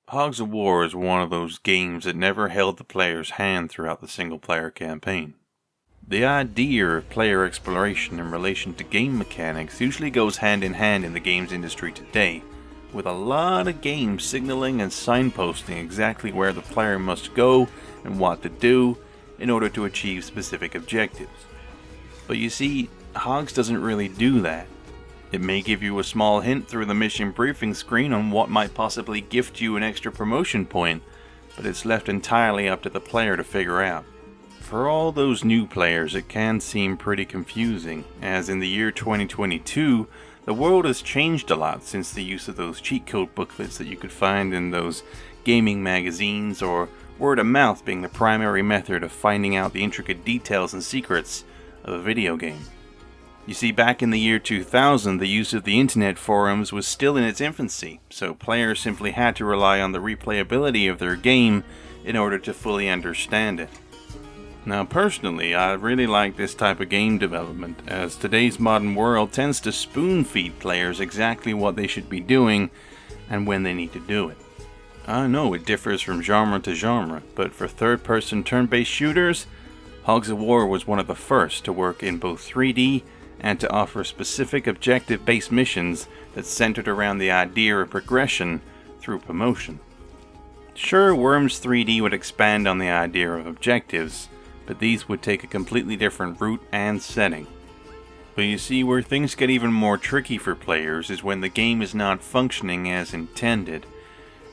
Hogs of War is one of those games that never held the player's hand throughout the single-player campaign. The idea of player exploration in relation to game mechanics usually goes hand in hand in the games industry today, with a lot of games signaling and signposting exactly where the player must go and what to do in order to achieve specific objectives. But you see, Hogs doesn't really do that. It may give you a small hint through the mission briefing screen on what might possibly gift you an extra promotion point, but it's left entirely up to the player to figure out. For all those new players, it can seem pretty confusing, as in the year 2022, the world has changed a lot since the use of those cheat code booklets that you could find in those gaming magazines, or word of mouth being the primary method of finding out the intricate details and secrets of a video game. You see, back in the year 2000, the use of the internet forums was still in its infancy, so players simply had to rely on the replayability of their game in order to fully understand it. Now personally, I really like this type of game development, as today's modern world tends to spoon-feed players exactly what they should be doing and when they need to do it. I know it differs from genre to genre, but for third-person turn-based shooters, Hogs of War was one of the first to work in both 3D and to offer specific objective-based missions that centered around the idea of progression through promotion. Sure, Worms 3D would expand on the idea of objectives, but these would take a completely different route and setting. But you see, where things get even more tricky for players is when the game is not functioning as intended,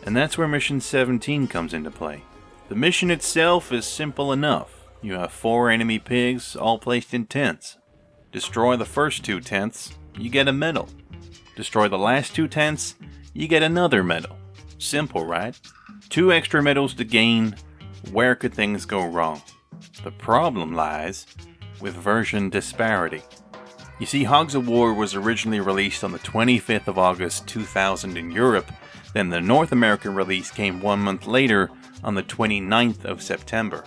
and that's where Mission 17 comes into play. The mission itself is simple enough. You have 4 enemy pigs, all placed in tents. Destroy the first 2 tents, you get a medal. Destroy the last 2 tents, you get another medal. Simple, right? 2 extra medals to gain. Where could things go wrong? The problem lies with version disparity. You see, Hogs of War was originally released on the 25th of August 2000 in Europe, then the North American release came 1 month later on the 29th of September.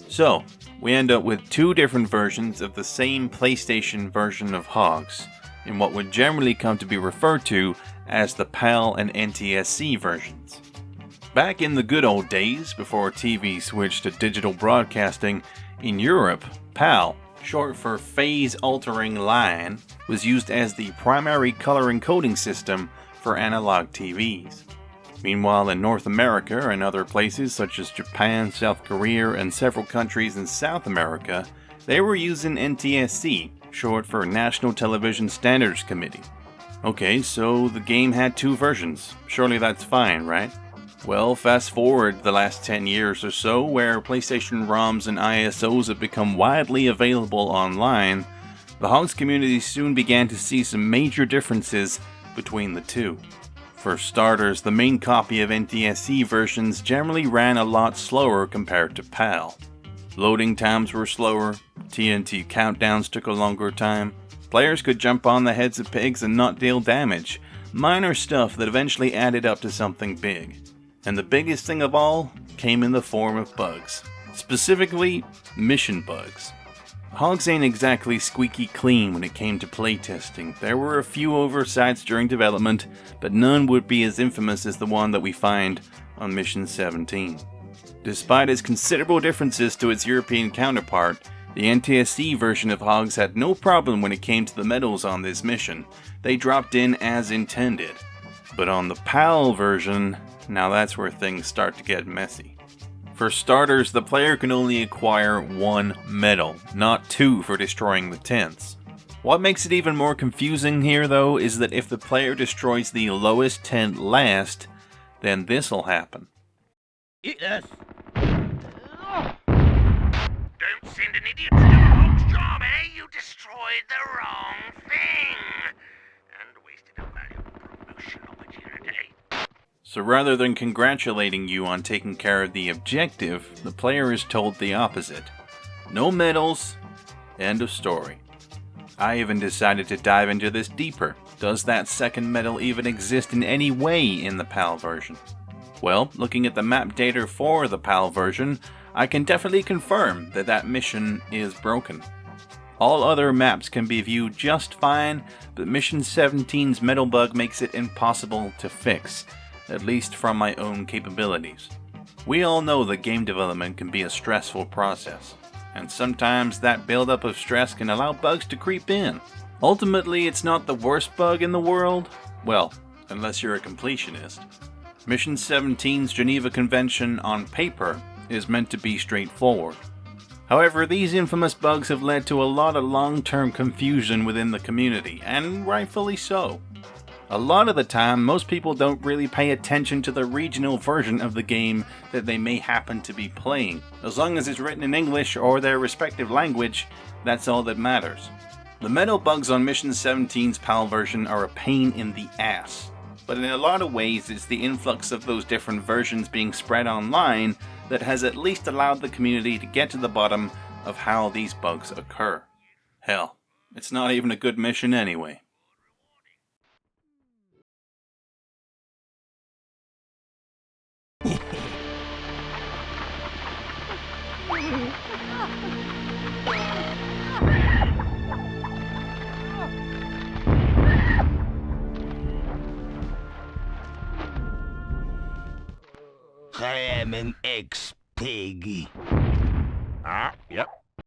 So, we end up with 2 different versions of the same PlayStation version of Hogs, in what would generally come to be referred to as the PAL and NTSC versions. Back in the good old days, before TV switched to digital broadcasting, in Europe, PAL, short for Phase Altering Line, was used as the primary color encoding system for analog TVs. Meanwhile, in North America and other places such as Japan, South Korea, and several countries in South America, they were using NTSC, short for National Television Standards Committee. Okay, so the game had 2 versions. Surely that's fine, right? Well, fast forward the last 10 years or so, where PlayStation ROMs and ISOs have become widely available online, the Hogs community soon began to see some major differences between the 2. For starters, the main copy of NTSC versions generally ran a lot slower compared to PAL. Loading times were slower, TNT countdowns took a longer time, players could jump on the heads of pigs and not deal damage, minor stuff that eventually added up to something big. And the biggest thing of all came in the form of bugs, specifically mission bugs. Hogs ain't exactly squeaky clean when it came to playtesting. There were a few oversights during development, but none would be as infamous as the one that we find on Mission 17. Despite its considerable differences to its European counterpart, the NTSC version of Hogs had no problem when it came to the medals on this mission. They dropped in as intended. But on the PAL version, now that's where things start to get messy. For starters, the player can only acquire 1 medal, not 2 for destroying the tents. What makes it even more confusing here, though, is that if the player destroys the lowest tent last, then this'll happen. Yes. Don't send an idiot to do a Hog's job, eh? You destroyed the wrong thing. And wasted a valuable promotion opportunity. So rather than congratulating you on taking care of the objective, the player is told the opposite. No medals, end of story. I even decided to dive into this deeper. Does that second medal even exist in any way in the PAL version? Well, looking at the map data for the PAL version, I can definitely confirm that that mission is broken. All other maps can be viewed just fine, but Mission 17's medal bug makes it impossible to fix. at least from my own capabilities. We all know that game development can be a stressful process, and sometimes that buildup of stress can allow bugs to creep in. Ultimately, it's not the worst bug in the world, well, unless you're a completionist. Mission 17's Geneva Convention on paper is meant to be straightforward. However, these infamous bugs have led to a lot of long-term confusion within the community, and rightfully so. A lot of the time, most people don't really pay attention to the regional version of the game that they may happen to be playing. As long as it's written in English or their respective language, that's all that matters. The metal bugs on Mission 17's PAL version are a pain in the ass, but in a lot of ways it's the influx of those different versions being spread online that has at least allowed the community to get to the bottom of how these bugs occur. Hell, it's not even a good mission anyway. I am an ex-pig.